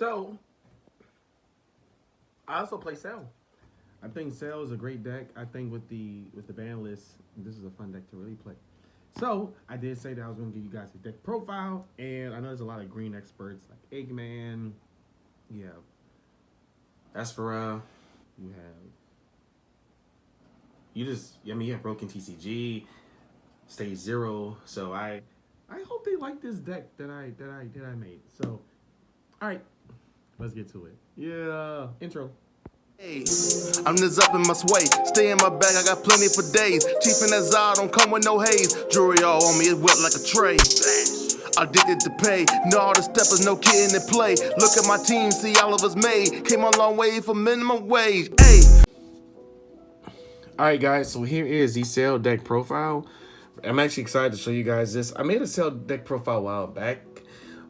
So I also play Cell. I think Cell is a great deck. I think with the ban list, this is a fun deck to really play. So I did say that I was going to give you guys a deck profile, and I know there's a lot of green experts like Eggman. You have Aspera. You have you have Broken TCG, Stage Zero. So I hope they like this deck that I made. So all right, let's get to it. Yeah, intro. Hey, I'm just up in my sway. Stay in my bag, I got plenty for days. Cheap in that Zod, don't come with no haze. Jewelry all on me, it wet like a tray. Addicted to pay, know all the steppers, no kidding to play. Look at my team, see all of us made. Came a long way for minimum wage. Hey. All right, guys. So here is the Cell deck profile. I'm actually excited to show you guys this. I made a Cell deck profile a while back,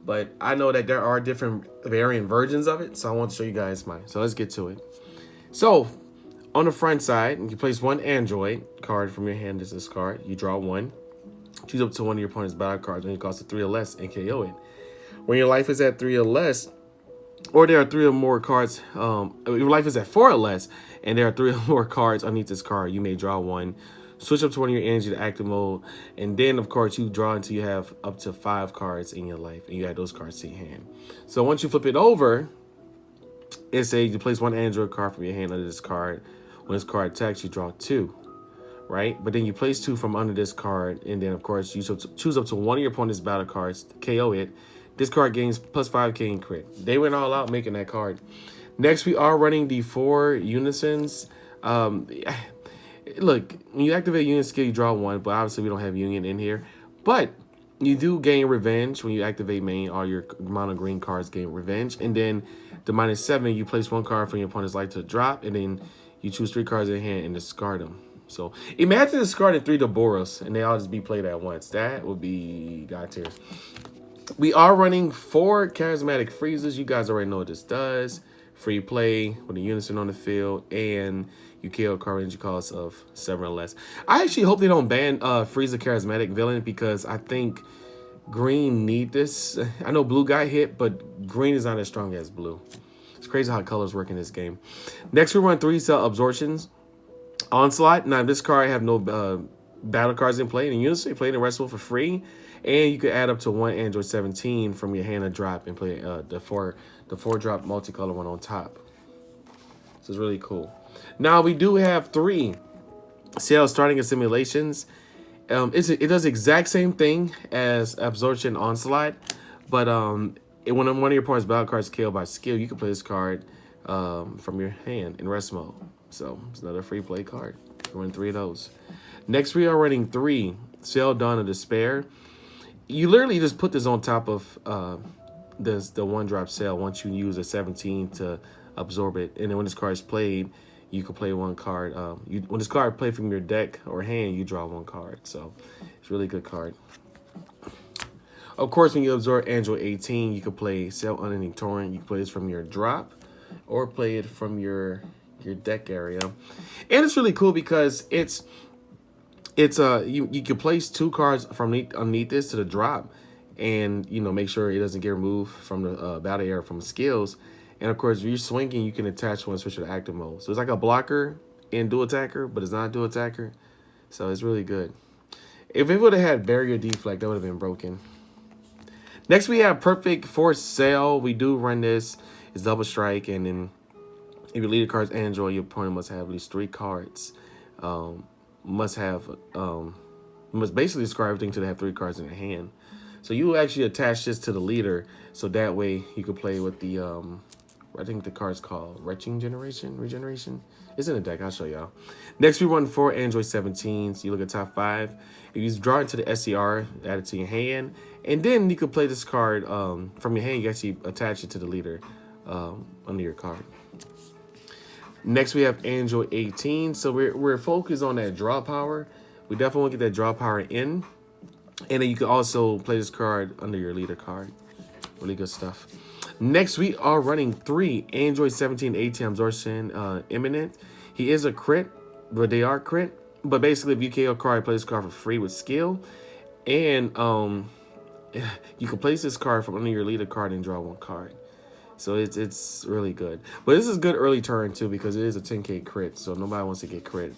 but I know that there are different variant versions of it, so I want to show you guys mine. So let's get to it. So on the front side, you place one Android card from your hand. This is this card. You draw one. Choose up to one of your opponent's battle cards when it costs a 3 or less and KO it. When your life is at 3 or less, or there are 3 or more cards, your life is at 4 or less, and there are 3 or more cards underneath this card, you may draw one. Switch up to one of your energy to active mode, and then of course you draw until you have up to 5 cards in your life, and you add those cards to your hand. So once you flip it over, it says you place one Android card from your hand under this card. When this card attacks, you draw 2, right? But then you place 2 from under this card, and then of course you choose up to one of your opponent's battle cards to KO it. This card gains plus 5k in crit. They went all out making that card. Next, we are running the 4 unisons. Look, when you activate Union skill, you draw 1, but obviously we don't have Union in here. But you do gain Revenge when you activate main. All your mono green cards gain Revenge. And then the -7, you place 1 card from your opponent's life to drop, and then you choose 3 cards in hand and discard them. So imagine discarding 3 Doboros, and they all just be played at once. That would be God tier. We are running 4 charismatic freezes. You guys already know what this does. Free play with a unison on the field, and you kill a card energy cost of 7 or less. I actually hope they don't ban freeze a charismatic villain, because I think green need this. I know blue got hit, but green is not as strong as blue. It's crazy how colors work in this game. Next, we run 3 cell absorptions. Onslaught. Now, this card have no battle cards in play. In unison, you play it in Restful for free. And you could add up to 1 Android 17 from your hand to drop and play the four drop multicolor one on top. So it's really cool. Now we do have 3 sales starting in simulations. It does the exact same thing as Absorption Onslaught, but when one of your opponent's battle cards killed by skill, you can play this card from your hand in rest mode. So it's another free play card. We're running 3 of those. Next, we are running 3 Sell Dawn of Despair. You literally just put this on top of the 1-drop sale once you use a 17 to absorb it. And then when this card is played, you can play 1 card. When this card played from your deck or hand, you draw 1 card. So it's a really good card. Of course, when you absorb Android 18, you can play Sell Unending Torrent. You can play this from your drop or play it from your deck area. And it's really cool because you can place 2 cards from underneath this to the drop, and make sure it doesn't get removed from the battle area from skills. And of course, if you're swinging, you can attach one switch to active mode. So it's like a blocker and dual attacker, but it's not a dual attacker. So it's really good. If it would have had barrier deflect, that would have been broken. Next, we have Perfect Force Sale. We do run this. It's double strike, and then if your leader card's Android, your opponent must have at least 3 cards. Must basically discard everything till they have 3 cards in their hand. So you actually attach this to the leader, so that way you can play with the I think the card's called Regeneration. It's in the deck. I'll show y'all. Next, we run 4 Android 17s. You look at top 5. If you draw it to the SCR, add it to your hand, and then you can play this card from your hand. You actually attach it to the leader under your card. Next, we have Android 18. So we're focused on that draw power. We definitely want to get that draw power in. And then you can also play this card under your leader card. Really good stuff. Next, we are running 3 Android 17 ATM Absorption Imminent. He is a crit, but they are crit. But basically, if you KO card, play this card for free with skill. And you can place this card from under your leader card and draw 1 card. So it's really good. But this is good early turn too because it is a 10K crit, so nobody wants to get crit.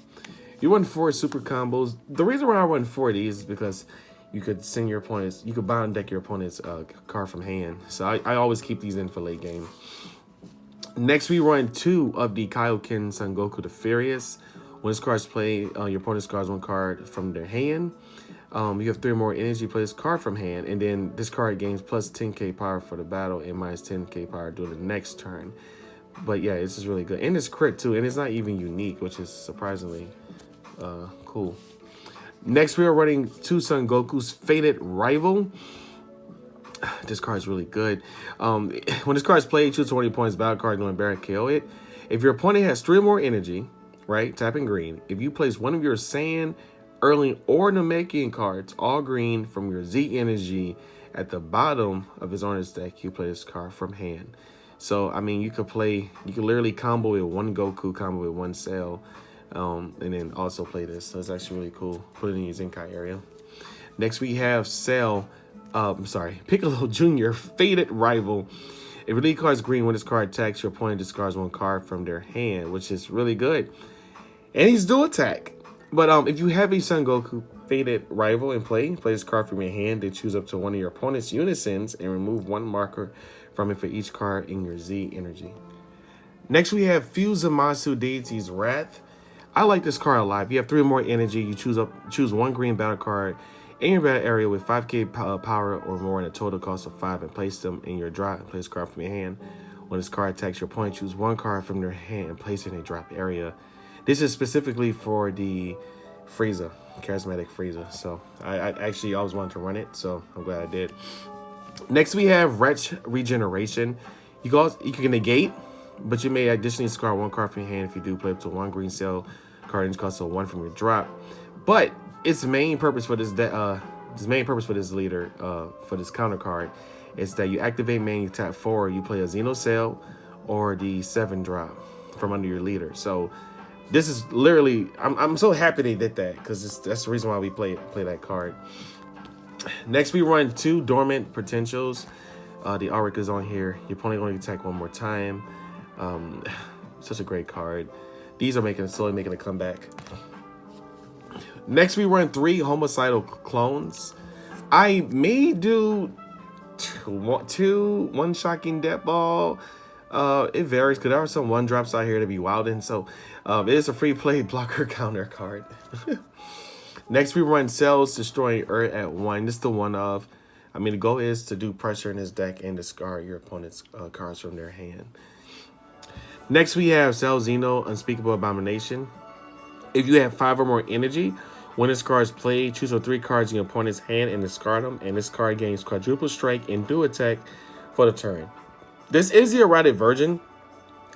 You run 4 super combos. The reason why I run 4 of these is because you could send your opponents, you could bound deck your opponent's card from hand. So I always keep these in for late game. Next, we run 2 of the Kaioken Son Goku the Furious. When this card's played, your opponent discards 1 card from their hand. You have 3 more energy, play this card from hand, and then this card gains plus 10k power for the battle and minus 10k power during the next turn. But yeah, this is really good. And it's crit too, and it's not even unique, which is surprisingly cool. Next, we are running 2 Son Goku's Fated Rival. This card is really good. When this card is played, choose 20 points, battle card, and Baron KO it. If your opponent has 3 more energy, right, tapping green. If you place one of your Saiyan, Erling, or Namekian cards, all green, from your Z energy at the bottom of his owner's deck, you play this card from hand. So, I mean, you could literally combo with 1 Goku, combo with 1 Cell, and then also play this. So it's actually really cool. Put it in your Zenkai area. Next, we have Piccolo Jr. Fated Rival. If your lead card is green, when this card attacks, your opponent discards 1 card from their hand, which is really good. And he's dual attack. But if you have a Son Goku Fated Rival in play this card from your hand, then choose up to 1 of your opponent's unisons and remove 1 marker from it for each card in your Z energy. Next, we have Fuzamasu Deity's Wrath. I like this card a lot. If you have 3 more energy, you choose 1 green battle card in your battle area with 5k power or more and a total cost of 5 and place them in your drop and place card from your hand. When this card attacks your opponent, choose 1 card from their hand and place it in a drop area. This is specifically for the Frieza, Charismatic Frieza. So I actually always wanted to run it, so I'm glad I did. Next, we have Wretch Regeneration. You can negate, but you may additionally discard 1 card from your hand if you do play up to 1 green cell card and cost 1 from your drop. But its main purpose for this leader, for this counter card, is that you activate main, you tap 4, you play a Xeno Cell or the 7 drop from under your leader. So this is literally, I'm so happy they did that because that's the reason why we play that card. Next, we run 2 Dormant Potentials. The Auric is on here. Your opponent only attack 1 more time. Such a great card. These are slowly making a comeback. Next, we run 3 Homicidal Clones. I may do 1 Shocking Death Ball. It varies because there are some 1-drops out here to be wilding. So it is a free play blocker counter card. Next, we run Cells Destroying Earth at 1. This is the one of. I mean, the goal is to do pressure in this deck and discard your opponent's cards from their hand. Next, we have Cell Xeno Unspeakable Abomination. If you have 5 or more energy, when this card is played, choose 3 cards in your opponent's hand and discard them. And this card gains Quadruple Strike and dual attack for the turn. This is the erratic version,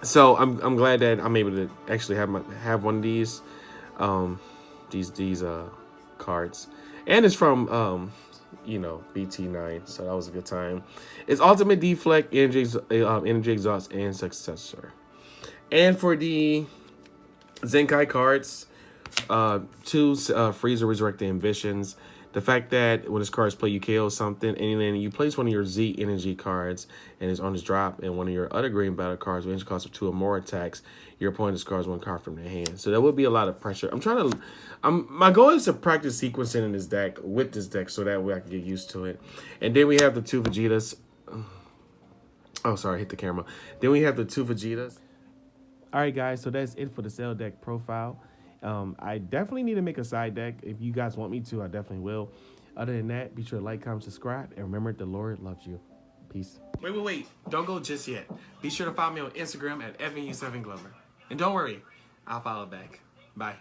so I'm glad that I'm able to actually have one of these cards, and it's from BT9, so that was a good time. It's Ultimate Deflect, Energy Exhaust, and Successor. And for the Zenkai cards, 2 Frieza Resurrected Ambitions. The fact that when this card is played, you KO something, and then you place one of your Z energy cards and it's on his drop, and one of your other green battle cards with energy cost of 2 or more attacks, your opponent discards 1 card from their hand. So there would be a lot of pressure. My goal is to practice sequencing in this deck with this deck so that way I can get used to it. And then we have the 2 Vegetas. Oh, sorry, hit the camera. Then we have the 2 Vegetas. All right, guys, so that's it for the Cell deck profile. I definitely need to make a side deck. If you guys want me to, I definitely will. Other than that, be sure to like, comment, subscribe, and remember, the Lord loves you. Peace. Wait. Don't go just yet. Be sure to follow me on Instagram at FNU7Glover. And don't worry, I'll follow back. Bye.